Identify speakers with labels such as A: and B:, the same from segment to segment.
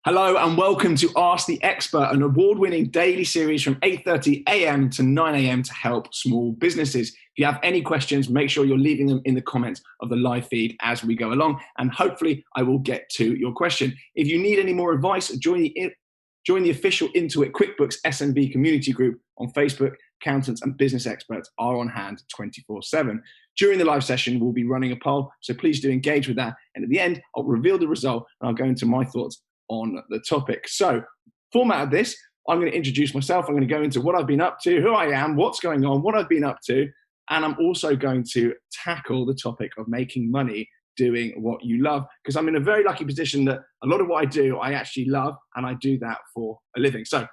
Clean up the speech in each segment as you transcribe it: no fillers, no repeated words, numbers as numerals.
A: Hello and welcome to Ask the Expert, an award-winning daily series from 8:30 a.m. to 9 a.m. to help small businesses. If you have any questions, make sure you're leaving them in the comments of the live feed as we go along, and hopefully I will get to your question. If you need any more advice, join the official Intuit QuickBooks SMB community group on Facebook. Accountants and business experts are on hand 24/7. During the live session, we'll be running a poll, so please do engage with that. And at the end, I'll reveal the result and I'll go into my thoughts on the topic. So, format of this, I'm going to introduce myself. I'm going to go into what I've been up to, who I am, what's going on, what I've been up to, and I'm also going to tackle the topic of making money doing what you love, because I'm in a very lucky position that a lot of what I do, I actually love, and I do that for a living. So,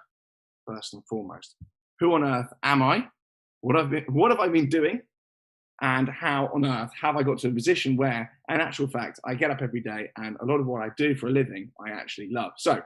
A: first and foremost, who on earth am I? What have I been doing? And how on earth have I got to a position where, in actual fact, I get up every day and a lot of what I do for a living, I actually love. So,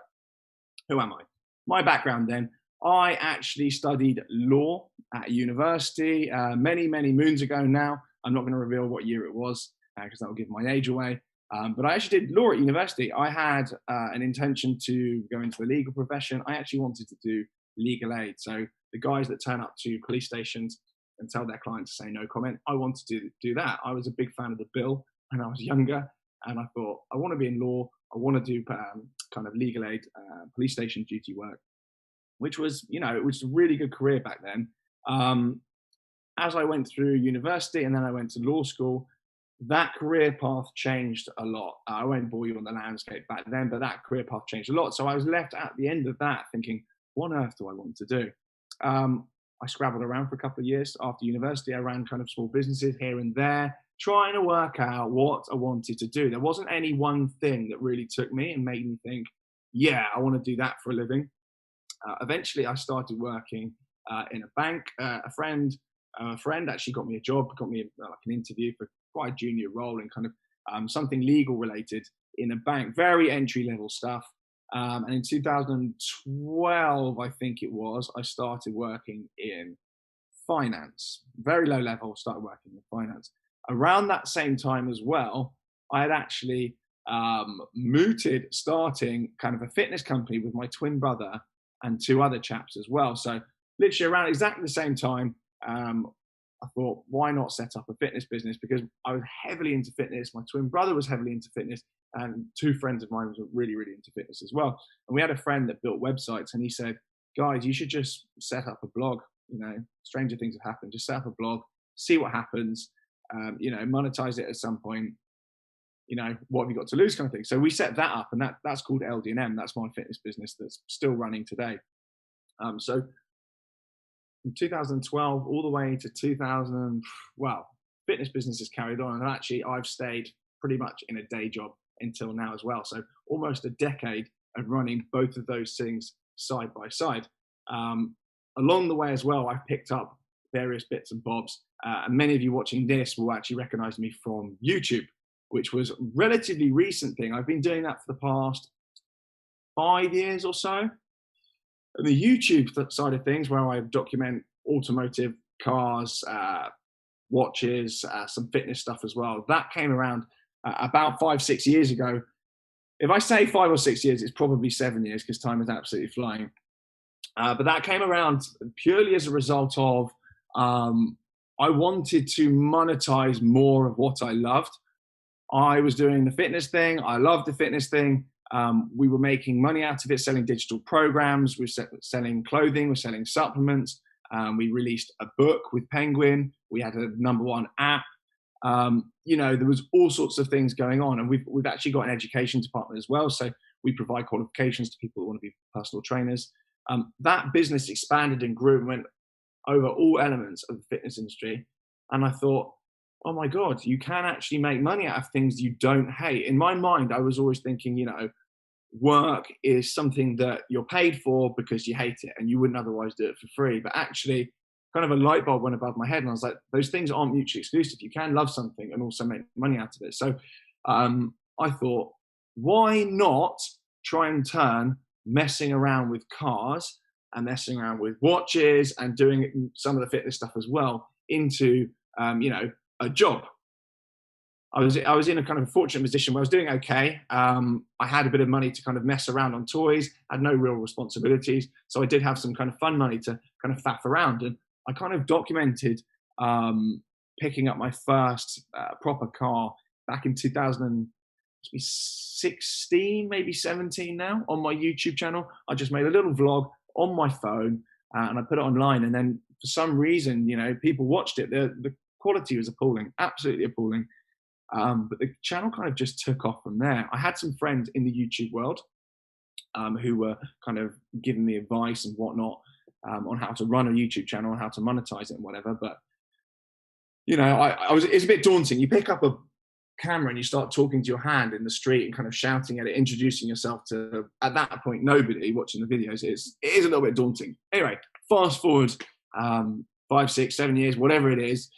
A: who am I? My background then, I actually studied law at university many moons ago now. I'm not going to reveal what year it was because that will give my age away. But I actually did law at university. I had an intention to go into the legal profession. I actually wanted to do legal aid. So the guys that turn up to police stations and tell their clients to say no comment. I wanted to do that. I was a big fan of the bill when I was younger, and I thought, I want to be in law. I want to do kind of legal aid, police station duty work, which was, it was a really good career back then. As I went through university and then I went to law school, that career path changed a lot. I won't bore you on the landscape back then, but that career path changed a lot. So I was left at the end of that thinking, what on earth do I want to do? I scrabbled around for a couple of years after university. I ran kind of small businesses here and there, trying to work out what I wanted to do. There wasn't any one thing that really took me and made me think, yeah, I want to do that for a living. Eventually, I started working in a bank. A friend actually got me a job, got me like an interview for quite a junior role in kind of something legal related in a bank, very entry level stuff. And in 2012, I think it was, I started working in finance, very low level, started working in finance. Around that same time as well, I had actually mooted starting kind of a fitness company with my twin brother and two other chaps as well. So literally around exactly the same time, I thought, why not set up a fitness business? Because I was heavily into fitness. My twin brother was heavily into fitness. And two friends of mine were really into fitness as well. And we had a friend that built websites, and he said, guys, you should just set up a blog. Stranger things have happened. Just set up a blog, see what happens, monetize it at some point. What have you got to lose kind of thing. So we set that up, and that's called LDNM. That's my fitness business that's still running today. So from 2012 all the way to 2000, fitness business has carried on. And actually, I've stayed pretty much in a day job until now as well. So almost a decade of running both of those things side by side. Along the way as well, I've picked up various bits and bobs. And many of you watching this will actually recognize me from YouTube, which was a relatively recent thing. I've been doing that for the past 5 years or so. And the YouTube side of things, where I document automotive, cars, watches, some fitness stuff as well, that came around about 5-6 years ago. If I say 5 or 6 years, it's probably 7 years because time is absolutely flying. But that came around purely as a result of I wanted to monetize more of what I loved. I was doing the fitness thing. I loved the fitness thing. We were making money out of it, selling digital programs. We were selling clothing. We're selling supplements. We released a book with Penguin. We had a #1 app. There was all sorts of things going on, and we've actually got an education department as well. So we provide qualifications to people who want to be personal trainers. That business expanded and grew and went over all elements of the fitness industry. And I thought, oh my God, you can actually make money out of things you don't hate. In my mind, I was always thinking, work is something that you're paid for because you hate it and you wouldn't otherwise do it for free. But actually, kind of a light bulb went above my head, and I was like, those things aren't mutually exclusive. You can love something and also make money out of it. So I thought, why not try and turn messing around with cars and messing around with watches and doing some of the fitness stuff as well into, a job. I was in a kind of fortunate position where I was doing okay. I had a bit of money to kind of mess around on toys, had no real responsibilities. So I did have some kind of fun money to kind of faff around. And I kind of documented picking up my first proper car back in 2016, maybe 17 now, on my YouTube channel. I just made a little vlog on my phone and I put it online. And then for some reason, you know, people watched it. The quality was appalling, absolutely appalling. But the channel kind of just took off from there. I had some friends in the YouTube world who were kind of giving me advice and whatnot on how to run a YouTube channel and how to monetize it and whatever. But, you know, it's a bit daunting. You pick up a camera and you start talking to your hand in the street and kind of shouting at it, introducing yourself to, at that point, nobody watching the videos. It is a little bit daunting. Anyway, fast forward 5, 6, 7 years, whatever it is.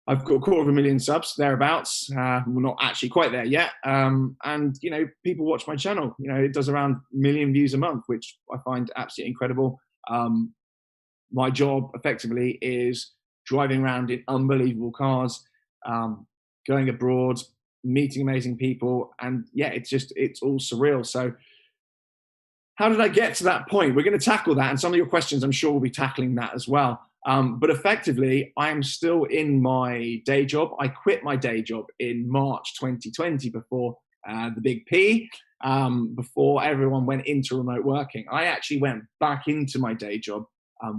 A: I've got 250,000 subs, thereabouts. We're not actually quite there yet. And, you know, people watch my channel. You know, it does around 1 million views a month, which I find absolutely incredible. My job, effectively, is driving around in unbelievable cars, going abroad, meeting amazing people. And, yeah, it's all surreal. So how did I get to that point? We're going to tackle that. And some of your questions, I'm sure, we'll be tackling that as well. But effectively, I am still in my day job. I quit my day job in March 2020 before the big P, before everyone went into remote working. I actually went back into my day job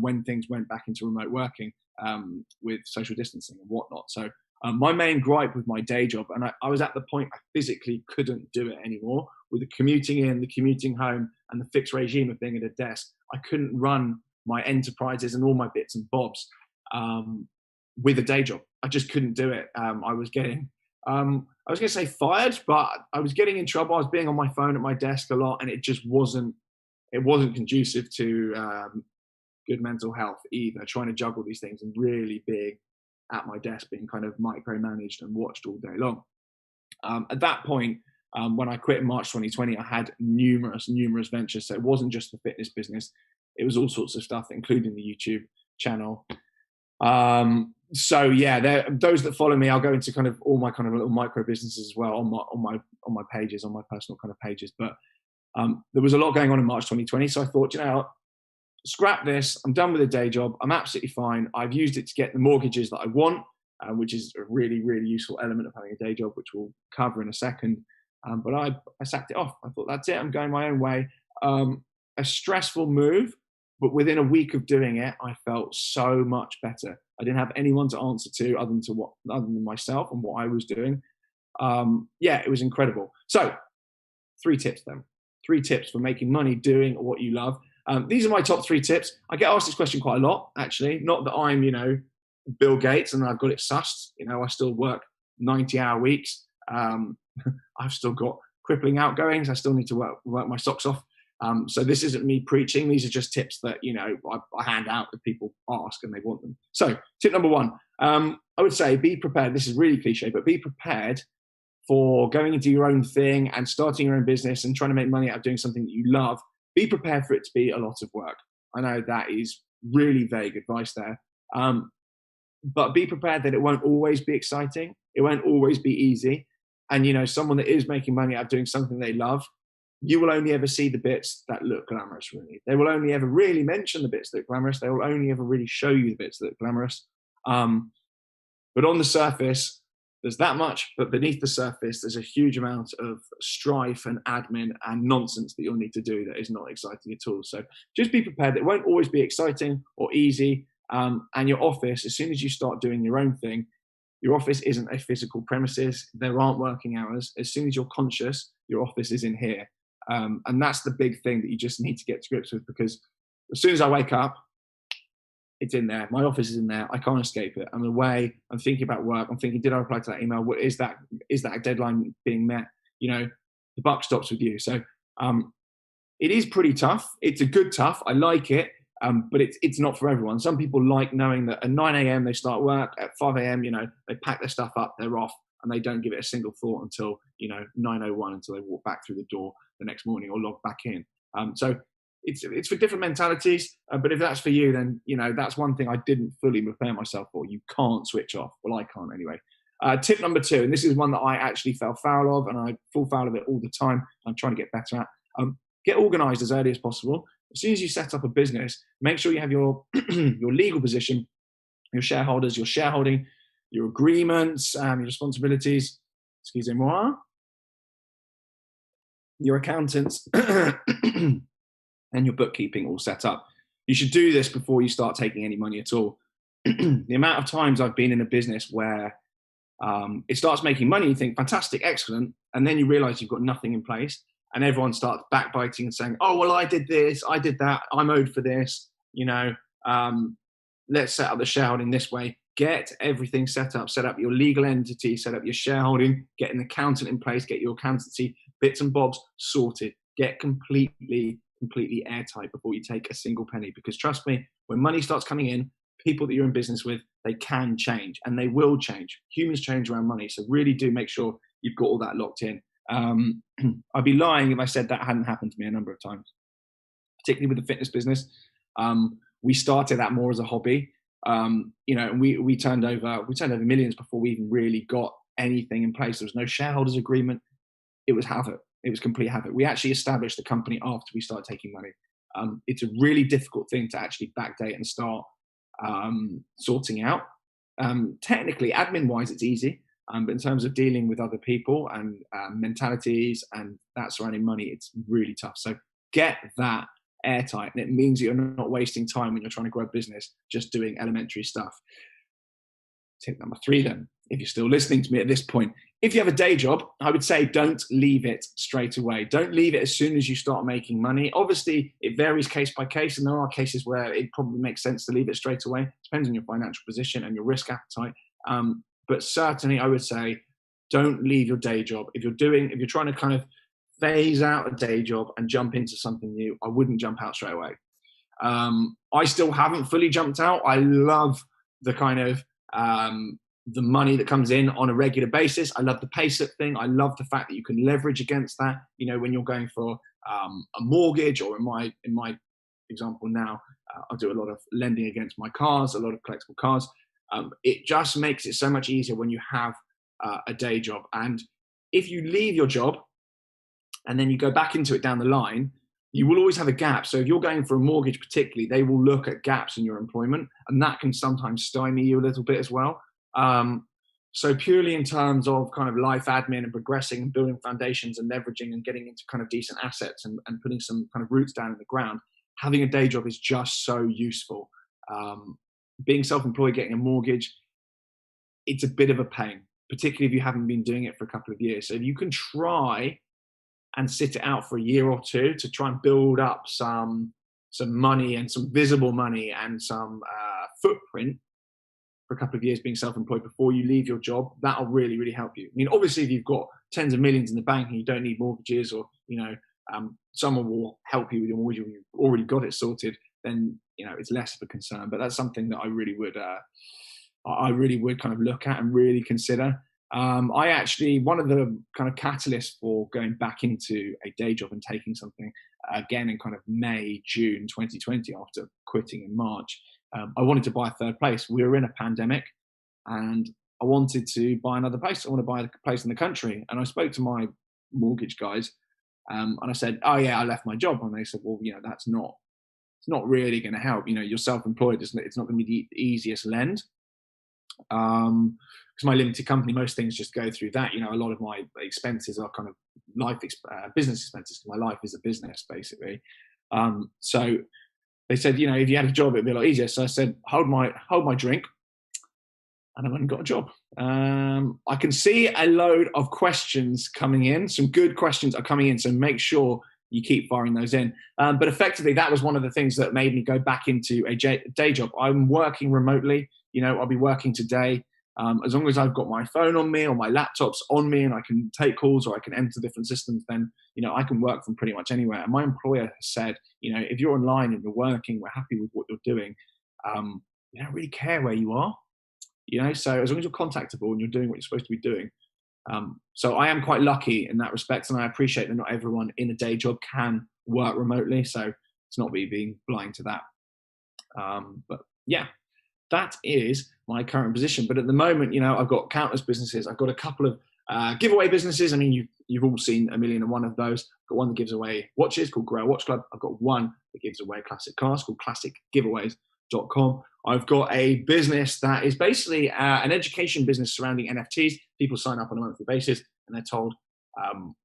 A: when things went back into remote working with social distancing and whatnot. So my main gripe with my day job, and I was at the point I physically couldn't do it anymore, with the commuting in, the commuting home, and the fixed regime of being at a desk. I couldn't run my enterprises and all my bits and bobs with a day job. I just couldn't do it. I was getting, I was going to say fired, but I was getting in trouble. I was being on my phone at my desk a lot, and it just wasn't conducive to good mental health either, trying to juggle these things and really being at my desk, being kind of micromanaged and watched all day long. At that point, when I quit in March 2020, I had numerous ventures. So it wasn't just the fitness business. It was all sorts of stuff, including the YouTube channel. So yeah, those that follow me, I'll go into kind of all my kind of little micro businesses as well on my pages, on my personal kind of pages. But there was a lot going on in March 2020. So I thought, you know, scrap this. I'm done with the day job. I'm absolutely fine. I've used it to get the mortgages that I want, which is a really, really useful element of having a day job, which we'll cover in a second. But I sacked it off. I thought, that's it. I'm going my own way. A stressful move, but within a week of doing it, I felt so much better. I didn't have anyone to answer to other than myself and what I was doing. Yeah, it was incredible. So 3 tips then. 3 tips for making money doing what you love. These are my top 3 tips. I get asked this question quite a lot, actually. Not that I'm, you know, Bill Gates and I've got it sussed. You know, I still work 90-hour weeks. I've still got crippling outgoings. I still need to work my socks off. So this isn't me preaching. These are just tips that, you know, I hand out if people ask and they want them. So tip number 1, I would say be prepared. This is really cliche, but be prepared for going into your own thing and starting your own business and trying to make money out of doing something that you love. Be prepared for it to be a lot of work. I know that is really vague advice there. But be prepared that it won't always be exciting. It won't always be easy. And, you know, someone that is making money out of doing something they love, you will only ever see the bits that look glamorous, really. They will only ever really mention the bits that are glamorous. They will only ever really show you the bits that are glamorous. But on the surface, there's that much, but beneath the surface, there's a huge amount of strife and admin and nonsense that you'll need to do that is not exciting at all. So just be prepared. It won't always be exciting or easy. And your office, as soon as you start doing your own thing, your office isn't a physical premises. There aren't working hours. As soon as you're conscious, your office is in here. And that's the big thing that you just need to get to grips with, because as soon as I wake up, it's in there. My office is in there. I can't escape it. I'm away. I'm thinking about work. I'm thinking, did I reply to that email? Is that deadline being met? You know, the buck stops with you. So it is pretty tough. It's a good tough. I like it. But it's not for everyone. Some people like knowing that at 9 a.m. they start work, at 5 a.m., you know, they pack their stuff up, they're off, and they don't give it a single thought until, you know, 9:01, until they walk back through the door the next morning or log back in. So it's for different mentalities. But if that's for you, then, you know, that's one thing I didn't fully prepare myself for. You can't switch off. Well, I can't anyway. Tip number 2, and this is one that I actually fell foul of, and I fall foul of it all the time. I'm trying to get better at. Get organised as early as possible. As soon as you set up a business, make sure you have your your legal position, your shareholders, your shareholding, your agreements, your responsibilities. Excusez-moi. Your accountants and your bookkeeping all set up. You should do this before you start taking any money at all. The amount of times I've been in a business where it starts making money, you think, fantastic, excellent, and then you realize you've got nothing in place, and everyone starts backbiting and saying, oh, well, I did this, I did that, I'm owed for this, let's set up the shareholding this way. Get everything set up your legal entity, set up your shareholding, get an accountant in place, get your accountancy bits and bobs sorted, get completely airtight before you take a single penny. Because trust me, when money starts coming in, people that you're in business with, they can change, and they will change. Humans change around money, so really do make sure you've got all that locked in. I'd be lying if I said that hadn't happened to me a number of times, particularly with the fitness business. We started that more as a hobby. We turned over millions before we even really got anything in place. There was no shareholders agreement. It was havoc. It was complete havoc. We actually established the company after we started taking money. It's a really difficult thing to actually backdate and start sorting out. Technically, admin-wise, it's easy. But in terms of dealing with other people and mentalities and that surrounding money, it's really tough. So get that airtight, and it means you're not wasting time when you're trying to grow a business just doing elementary stuff. Tip number 3 then, if you're still listening to me at this point, if you have a day job, I would say don't leave it straight away. Don't leave it as soon as you start making money. Obviously, it varies case by case, and there are cases where it probably makes sense to leave it straight away. Depends on your financial position and your risk appetite. But certainly, I would say don't leave your day job. If you're trying to kind of phase out a day job and jump into something new, I wouldn't jump out straight away. I still haven't fully jumped out. I love the kind of the money that comes in on a regular basis. I love the pay slip thing. I love the fact that you can leverage against that. When you're going for a mortgage, or in my example now, I do a lot of lending against my cars, a lot of collectible cars. It just makes it so much easier when you have a day job. And if you leave your job and then you go back into it down the line, you will always have a gap. So if you're going for a mortgage particularly, they will look at gaps in your employment, and that can sometimes stymie you a little bit as well. So purely in terms of kind of life admin and progressing and building foundations and leveraging and getting into kind of decent assets and putting some kind of roots down in the ground, having a day job is just so useful. Being self-employed, getting a mortgage, it's a bit of a pain, particularly if you haven't been doing it for a couple of years. So if you can try and sit it out for a year or two to try and build up some money and some visible money and some footprint for a couple of years being self-employed before you leave your job, that'll really, really help you. I mean, obviously, if you've got tens of millions in the bank and you don't need mortgages, or, someone will help you with your mortgage, or you've already got it sorted, then, it's less of a concern. But that's something that I really would kind of look at and really consider. One of the kind of catalysts for going back into a day job and taking something again in kind of May, June 2020, after quitting in March, I wanted to buy a third place. We were in a pandemic, and I wanted to buy another place. I want to buy a place in the country. And I spoke to my mortgage guys, and I said, oh yeah, I left my job. And they said, well, it's not really going to help. You're self-employed. It's not going to be the easiest lend. Because my limited company, most things just go through that. A lot of my expenses are kind of business expenses. My life is a business, basically. So they said, if you had a job, it'd be a lot easier. So I said, hold my drink, and I went and got a job. I can see a load of questions coming in. Some good questions are coming in, so make sure you keep firing those in. But effectively, that was one of the things that made me go back into a day job. I'm working remotely. I'll be working today. As long as I've got my phone on me or my laptop's on me and I can take calls or I can enter different systems, then, I can work from pretty much anywhere. And my employer has said, if you're online and you're working, we're happy with what you're doing. You don't really care where you are, so as long as you're contactable and you're doing what you're supposed to be doing. So I am quite lucky in that respect, and I appreciate that not everyone in a day job can work remotely. So it's not me being blind to that. But yeah. that is my current position. But at the moment, you know, I've got countless businesses. I've got a couple of giveaway businesses. I mean, you've all seen a million and one of those. I've got one that gives away watches called Grow Watch Club. I've got one that gives away classic cars called classicgiveaways.com. I've got a business that is basically an education business surrounding NFTs. People sign up on a monthly basis and they're told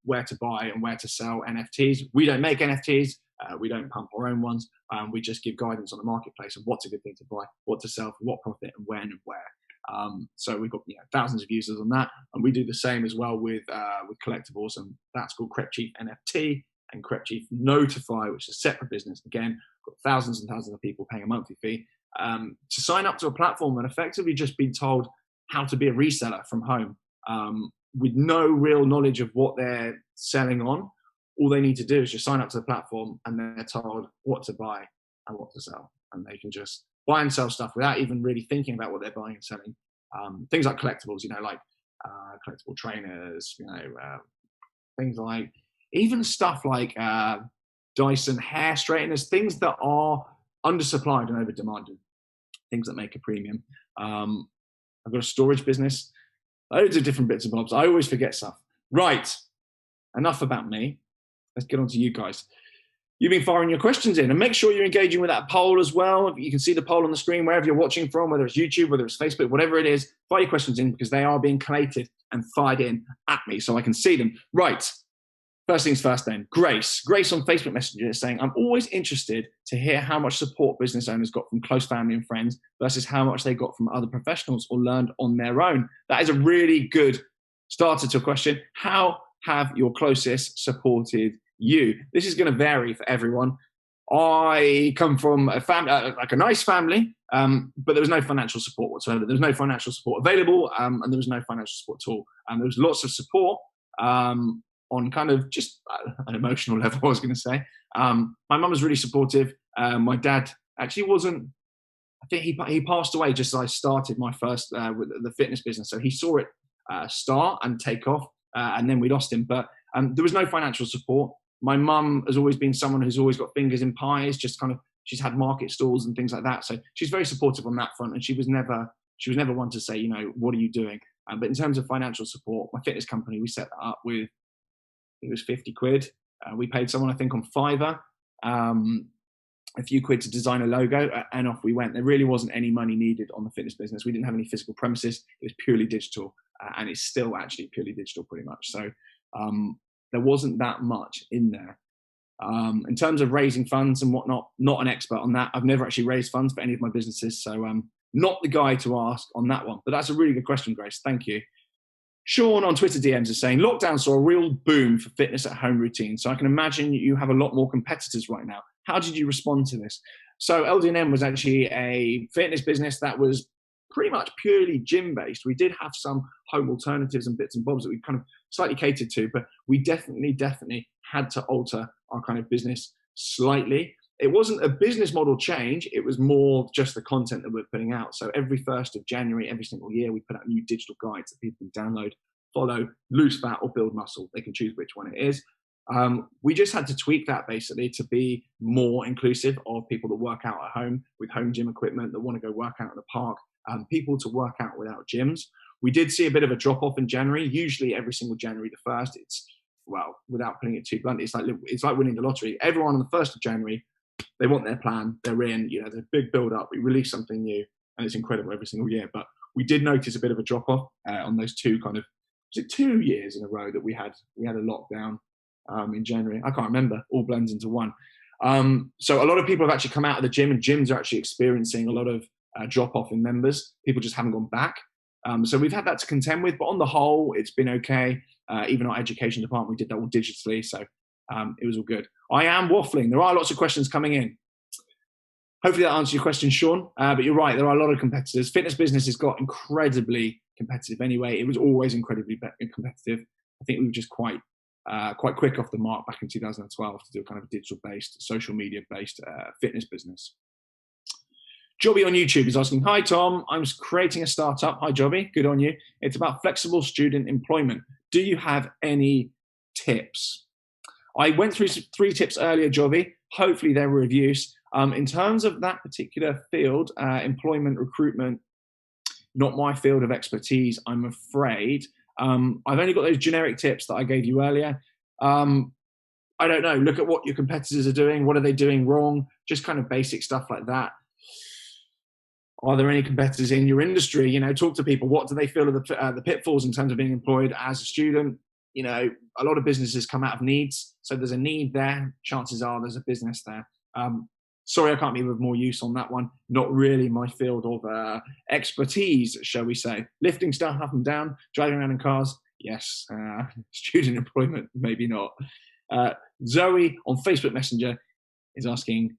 A: where to buy and where to sell NFTs. We don't make NFTs. We don't pump our own ones. We just give guidance on the marketplace of what's a good thing to buy, what to sell, for what profit, and when and where. So we've got thousands of users on that, and we do the same as well with collectibles, and that's called Crepchief NFT and Crepchief Notify, which is a separate business. Again, got thousands and thousands of people paying a monthly fee to sign up to a platform and effectively just been told how to be a reseller from home with no real knowledge of what they're selling on. All they need to do is just sign up to the platform and they're told what to buy and what to sell. And they can just buy and sell stuff without even really thinking about what they're buying and selling. Things like collectibles, like collectible trainers, things like, even stuff like Dyson hair straighteners, things that are undersupplied and over demanded, things that make a premium. I've got a storage business, loads of different bits and bobs. I always forget stuff. Right, enough about me. Let's get on to you guys. You've been firing your questions in, and make sure you're engaging with that poll as well. You can see the poll on the screen wherever you're watching from, whether it's YouTube, whether it's Facebook, whatever it is. Fire your questions in because they are being collated and fired in at me so I can see them. Right. First things first then. Grace on Facebook Messenger is saying, I'm always interested to hear how much support business owners got from close family and friends versus how much they got from other professionals or learned on their own. That is a really good starter to a question. How have your closest supported you? This is going to vary for everyone. I come from a family, like a nice family, but there was no financial support whatsoever. There was no financial support available, and there was no financial support at all. And there was lots of support on kind of just an emotional level, I was going to say. My mum was really supportive. My dad actually wasn't. I think he passed away just as I started my first with the fitness business. So he saw it start and take off, and then we lost him. But there was no financial support. My mum has always been someone who's always got fingers in pies, just kind of, she's had market stalls and things like that. So she's very supportive on that front. And she was never one to say, what are you doing? But in terms of financial support, my fitness company, we set that up with, I think it was 50 quid. We paid someone, I think, on Fiverr, a few quid to design a logo, and off we went. There really wasn't any money needed on the fitness business. We didn't have any physical premises. It was purely digital, and it's still actually purely digital pretty much. So there wasn't that much in there. In terms of raising funds and whatnot, not an expert on that. I've never actually raised funds for any of my businesses, so not the guy to ask on that one. But that's a really good question, Grace. Thank you. Sean on Twitter DMs is saying, lockdown saw a real boom for fitness at home routines. So I can imagine you have a lot more competitors right now. How did you respond to this? So LDNM was actually a fitness business that was pretty much purely gym-based. We did have some home alternatives and bits and bobs that we kind of slightly catered to, but we definitely had to alter our kind of business slightly. It wasn't a business model change. It was more just the content that we're putting out. So every 1st of January, every single year, we put out new digital guides that people can download, follow, lose fat or build muscle. They can choose which one it is. We just had to tweak that basically to be more inclusive of people that work out at home with home gym equipment, that want to go work out in the park, people to work out without gyms. We did see a bit of a drop off in January. Usually every single January the 1st, it's, well, without putting it too blunt, it's like winning the lottery. Everyone on the 1st of January, they want their plan, they're in, there's a big build up, we release something new, and it's incredible every single year. But we did notice a bit of a drop off on those two kind of, was it 2 years in a row that we had a lockdown in January? I can't remember, all blends into one. So a lot of people have actually come out of the gym, and gyms are actually experiencing a lot of drop off in members. People just haven't gone back. So we've had that to contend with, but on the whole, it's been okay. Even our education department, we did that all digitally. So it was all good. I am waffling. There are lots of questions coming in. Hopefully that answers your question, Sean. But you're right. There are a lot of competitors. Fitness business has got incredibly competitive anyway. It was always incredibly competitive. I think we were just quite quick off the mark back in 2012 to do a kind of digital-based, social media-based fitness business. Jobby on YouTube is asking, hi, Tom. I'm creating a startup. Hi, Jobby. Good on you. It's about flexible student employment. Do you have any tips? I went through 3 tips earlier, Jobby. Hopefully they were of use. In terms of that particular field, employment, recruitment, not my field of expertise, I'm afraid. I've only got those generic tips that I gave you earlier. I don't know. Look at what your competitors are doing. What are they doing wrong? Just kind of basic stuff like that. Are there any competitors in your industry? You know, talk to people. What do they feel are the pitfalls in terms of being employed as a student? You know, a lot of businesses come out of needs. So there's a need there. Chances are there's a business there. Sorry, I can't be of more use on that one. Not really my field of expertise, shall we say. Lifting stuff up and down, driving around in cars, yes. Student employment, maybe not. Zoe on Facebook Messenger is asking,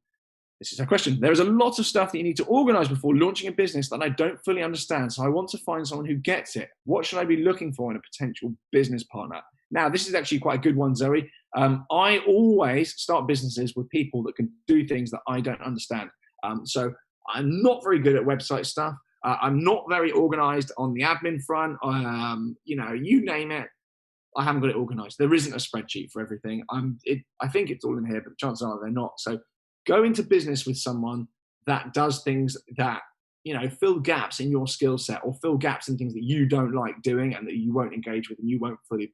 A: this is her question. There is a lot of stuff that you need to organize before launching a business that I don't fully understand. So I want to find someone who gets it. What should I be looking for in a potential business partner? Now, this is actually quite a good one, Zoe. I always start businesses with people that can do things that I don't understand. So I'm not very good at website stuff. I'm not very organized on the admin front. You know, you name it. I haven't got it organized. There isn't a spreadsheet for everything. I think it's all in here, but chances are they're not. So go into business with someone that does things that, you know, fill gaps in your skill set or fill gaps in things that you don't like doing and that you won't engage with and you won't fully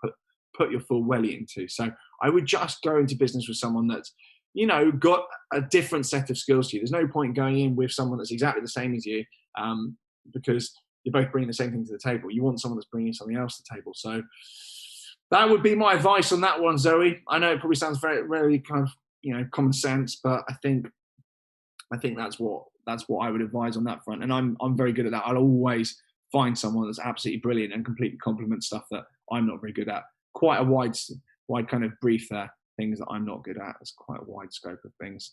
A: put your full welly into. So I would just go into business with someone that's, you know, got a different set of skills to you. There's no point going in with someone that's exactly the same as you because you're both bringing the same thing to the table. You want someone that's bringing something else to the table. So that would be my advice on that one, Zoe. I know it probably sounds very, very kind of, you know, common sense, but I think that's what I would advise on that front. And I'm very good at that. I'll always find someone that's absolutely brilliant and completely complements stuff that I'm not very good at. Quite a wide kind of brief there. Things that I'm not good at. It's quite a wide scope of things.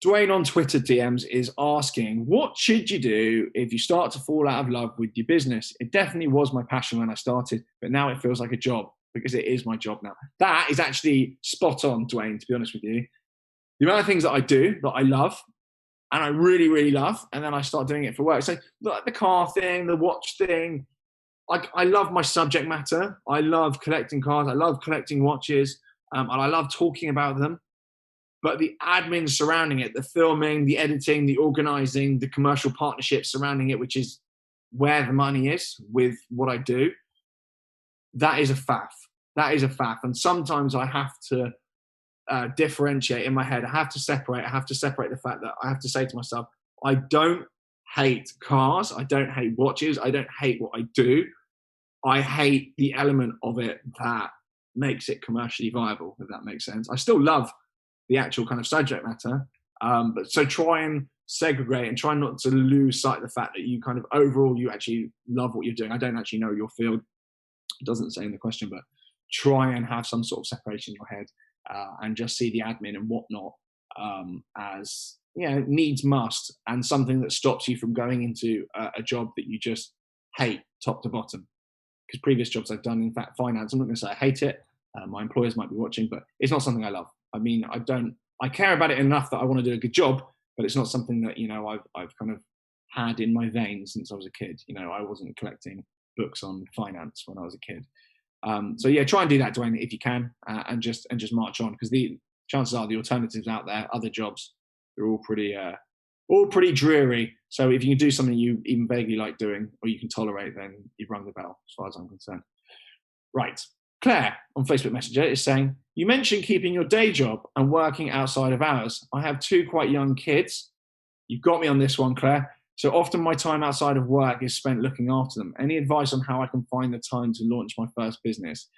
A: Dwayne on Twitter DMs is asking, what should you do if you start to fall out of love with your business? It definitely was my passion when I started, but now it feels like a job because it is my job now. That is actually spot on, Dwayne, to be honest with you. The amount of things that I do that I love and I really, really love, and then I start doing it for work. So like the car thing, the watch thing, I love my subject matter. I love collecting cars. I love collecting watches. And I love talking about them. But the admin surrounding it, the filming, the editing, the organizing, the commercial partnerships surrounding it, which is where the money is with what I do, that is a faff. That is a faff. And sometimes I have to differentiate in my head. I have to separate the fact that I have to say to myself, I don't hate cars. I don't hate watches. I don't hate what I do. I hate the element of it that makes it commercially viable, if that makes sense. I still love the actual kind of subject matter, but so try and segregate and try not to lose sight of the fact that you kind of overall you actually love what you're doing. I don't actually know your field. It doesn't say in the question, but try and have some sort of separation in your head and just see the admin and whatnot as, you know, needs must and something that stops you from going into a job that you just hate top to bottom. Because previous jobs I've done, in fact, finance, I'm not going to say I hate it. My employers might be watching, but it's not something I love. I mean, I care about it enough that I want to do a good job, but it's not something that, you know, I've kind of had in my veins since I was a kid. You know, I wasn't collecting books on finance when I was a kid. So yeah, try and do that, Dwayne, if you can, and just march on, because the chances are the alternatives out there, other jobs, they're all pretty dreary. So if you can do something you even vaguely like doing, or you can tolerate, then you've rung the bell, as far as I'm concerned. Right. Claire on Facebook Messenger is saying, you mentioned keeping your day job and working outside of hours. I have 2 quite young kids. You've got me on this one, Claire. So often my time outside of work is spent looking after them. Any advice on how I can find the time to launch my first business?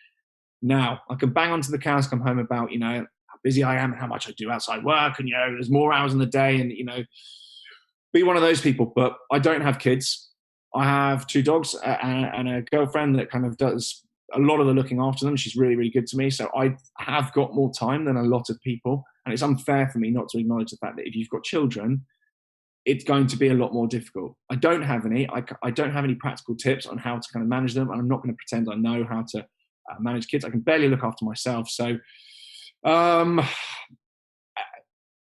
A: Now, I can bang on to the cows come home about, you know, how busy I am and how much I do outside work, and, you know, there's more hours in the day, and, you know, be one of those people. But I don't have kids. I have 2 dogs and a girlfriend that kind of does a lot of the looking after them. She's really, really good to me. So I have got more time than a lot of people. And it's unfair for me not to acknowledge the fact that if you've got children, it's going to be a lot more difficult. I don't have any. I don't have any practical tips on how to kind of manage them. And I'm not going to pretend I know how to manage kids. I can barely look after myself. So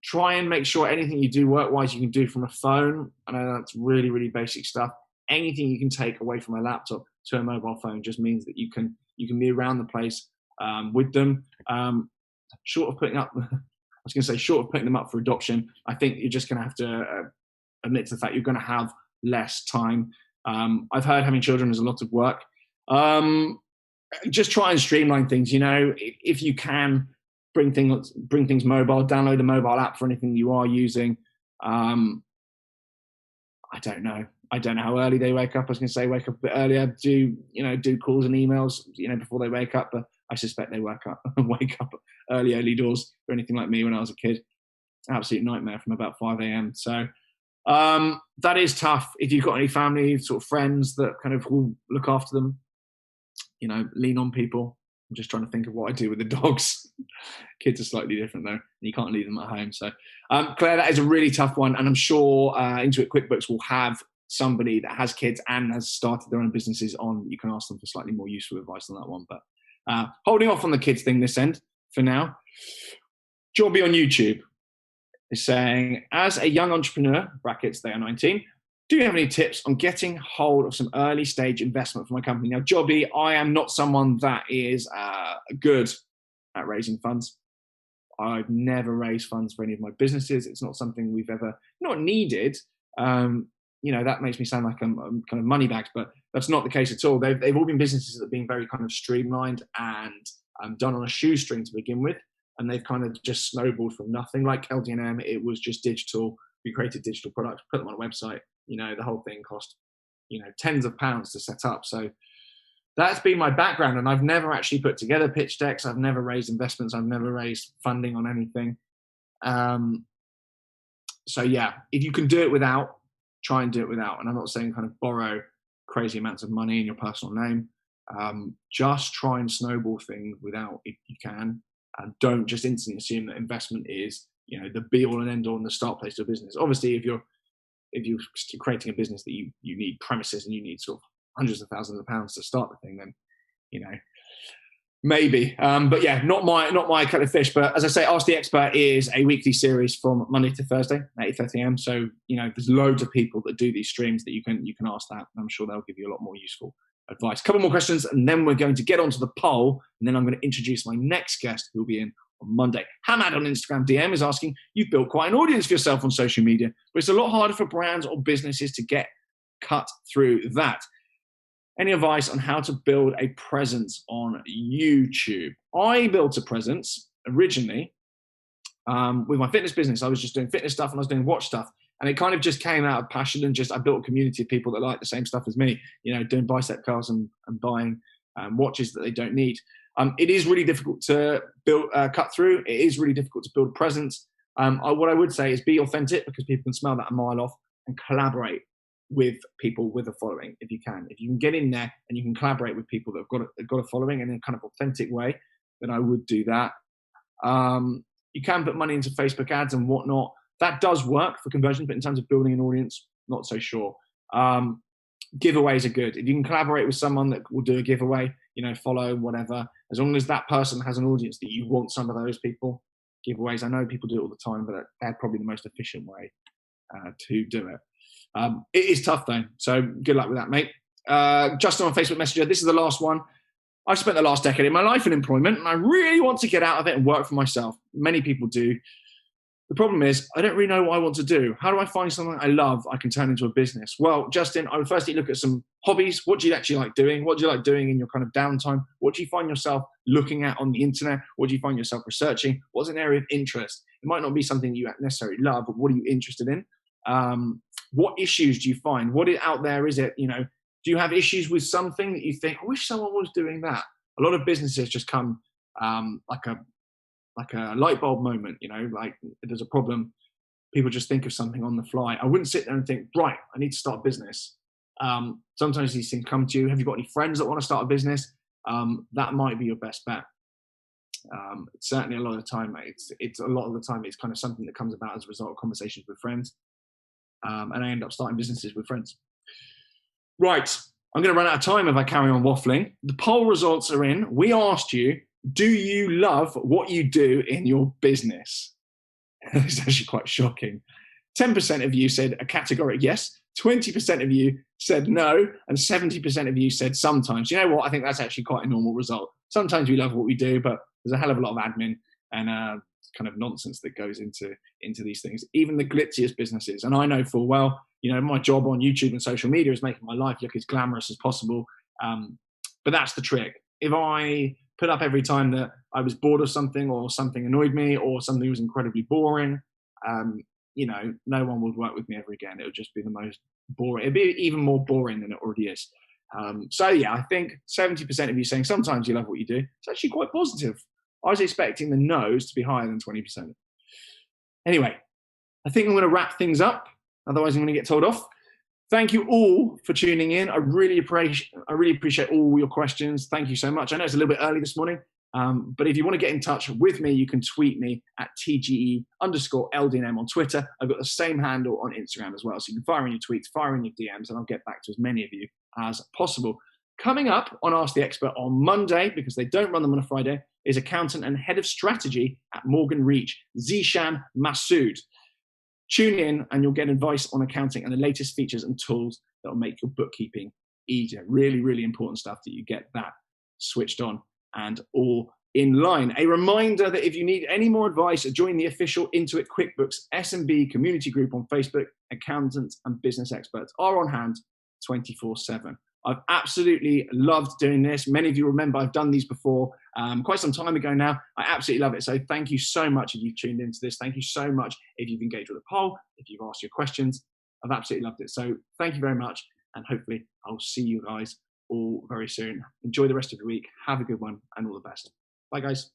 A: try and make sure anything you do work-wise you can do from a phone. I know that's really, really basic stuff. Anything you can take away from a laptop to a mobile phone just means that you can be around the place with them. Short of putting up was going to say, short of putting them up for adoption, I think you're just going to have to admit to the fact you're going to have less time. I've heard having children is a lot of work. Just try and streamline things. If you can bring things mobile, download a mobile app for anything you are using. I don't know how early they wake up. I was going to say wake up a bit earlier, do calls and emails, before they wake up. But I suspect they wake up early doors for anything like me when I was a kid. Absolute nightmare from about 5 a.m. So that is tough. If you've got any family, sort of friends that kind of will look after them, lean on people. I'm just trying to think of what I do with the dogs. Kids are slightly different though. And you can't leave them at home. So Claire, that is a really tough one. And I'm sure Intuit QuickBooks will have somebody that has kids and has started their own businesses on. You can ask them for slightly more useful advice on that one. But holding off on the kids thing this end for now. Jobby on YouTube is saying, as a young entrepreneur, brackets, they are 19, do you have any tips on getting hold of some early stage investment for my company? Now, Jobby, I am not someone that is good at raising funds. I've never raised funds for any of my businesses. It's not something we've ever not needed. That makes me sound like I'm kind of money bags, but that's not the case at all. They've all been businesses that have been very kind of streamlined and done on a shoestring to begin with. And they've kind of just snowballed from nothing. Like LDNM, it was just digital. We created digital products, put them on a website. The whole thing cost, tens of pounds to set up. So that's been my background. And I've never actually put together pitch decks. I've never raised investments. I've never raised funding on anything. So yeah, if you can do it without, try and do it without. And I'm not saying kind of borrow crazy amounts of money in your personal name. Just try and snowball things without if you can. And don't just instantly assume that investment is, the be all and end all and the start place to a business. Obviously, if you're creating a business that you need premises and you need sort of hundreds of thousands of pounds to start the thing, then, maybe. But yeah, not my kind of fish. But as I say, Ask the Expert is a weekly series from Monday to Thursday at 8:30 a.m. So, there's loads of people that do these streams that you can ask that. And I'm sure they'll give you a lot more useful advice. A couple more questions, and then we're going to get onto the poll, and then I'm going to introduce my next guest who will be in on Monday. Hamad on Instagram DM is asking, you've built quite an audience for yourself on social media, but it's a lot harder for brands or businesses to get cut through that. Any advice on how to build a presence on YouTube? I built a presence originally with my fitness business. I was just doing fitness stuff and I was doing watch stuff. And it kind of just came out of passion and I built a community of people that like the same stuff as me, doing bicep curls and buying watches that they don't need. It is really difficult to build cut through. It is really difficult to build a presence. What I would say is be authentic, because people can smell that a mile off, and collaborate with people with a following if you can. If you can get in there and you can collaborate with people that have got a following in a kind of authentic way, then I would do that. You can put money into Facebook ads and whatnot. That does work for conversion, but in terms of building an audience, not so sure. Giveaways are good. If you can collaborate with someone that will do a giveaway, follow, whatever, as long as that person has an audience that you want some of those people, giveaways. I know people do it all the time, but they're probably the most efficient way to do it. It is tough though, so good luck with that, mate. Justin on Facebook Messenger, this is the last one. I've spent the last decade in my life in employment, and I really want to get out of it and work for myself. Many people do. The problem is, I don't really know what I want to do. How do I find something I love I can turn into a business? Well, Justin, I would firstly look at some hobbies. What do you actually like doing? What do you like doing in your kind of downtime? What do you find yourself looking at on the internet? What do you find yourself researching? What's an area of interest? It might not be something you necessarily love, but what are you interested in? What issues do you find? What out there is it? Do you have issues with something that you think, I wish someone was doing that? A lot of businesses just come like a light bulb moment, like if there's a problem, people just think of something on the fly. I wouldn't sit there and think, right, I need to start a business. Sometimes these things come to you. Have you got any friends that want to start a business? That might be your best bet. Certainly a lot of the time, it's a lot of the time, it's kind of something that comes about as a result of conversations with friends. And I end up starting businesses with friends. Right, I'm going to run out of time if I carry on waffling. The poll results are in. We asked you, do you love what you do in your business? It's actually quite shocking. 10% of you said a categoric yes, 20% of you said no, and 70% of you said sometimes. You know what? I think that's actually quite a normal result. Sometimes we love what we do, but there's a hell of a lot of admin and kind of nonsense that goes into these things, even the glitziest businesses. And I know full well, you know, my job on YouTube and social media is making my life look as glamorous as possible. But that's the trick. If I put up every time that I was bored of something, or something annoyed me, or something was incredibly boring, you know, no one would work with me ever again. It would just be the most boring. It'd be even more boring than it already is. So yeah, I think 70% of you saying sometimes you love what you do. It's actually quite positive. I was expecting the no's to be higher than 20%. Anyway, I think I'm going to wrap things up. Otherwise, I'm going to get told off. Thank you all for tuning in. I really appreciate all your questions. Thank you so much. I know it's a little bit early this morning, but if you want to get in touch with me, you can tweet me at TGE_LDNM on Twitter. I've got the same handle on Instagram as well. So you can fire in your tweets, fire in your DMs, and I'll get back to as many of you as possible. Coming up on Ask the Expert on Monday, because they don't run them on a Friday, is accountant and head of strategy at Morgan Reach, Zishan Masood. Tune in and you'll get advice on accounting and the latest features and tools that will make your bookkeeping easier. Really, really important stuff that you get that switched on and all in line. A reminder that if you need any more advice, join the official Intuit QuickBooks S&B community group on Facebook. Accountants and business experts are on hand 24/7. I've absolutely loved doing this. Many of you remember I've done these before quite some time ago now. I absolutely love it. So thank you so much if you've tuned into this. Thank you so much if you've engaged with the poll, if you've asked your questions. I've absolutely loved it. So thank you very much. And hopefully I'll see you guys all very soon. Enjoy the rest of your week. Have a good one and all the best. Bye, guys.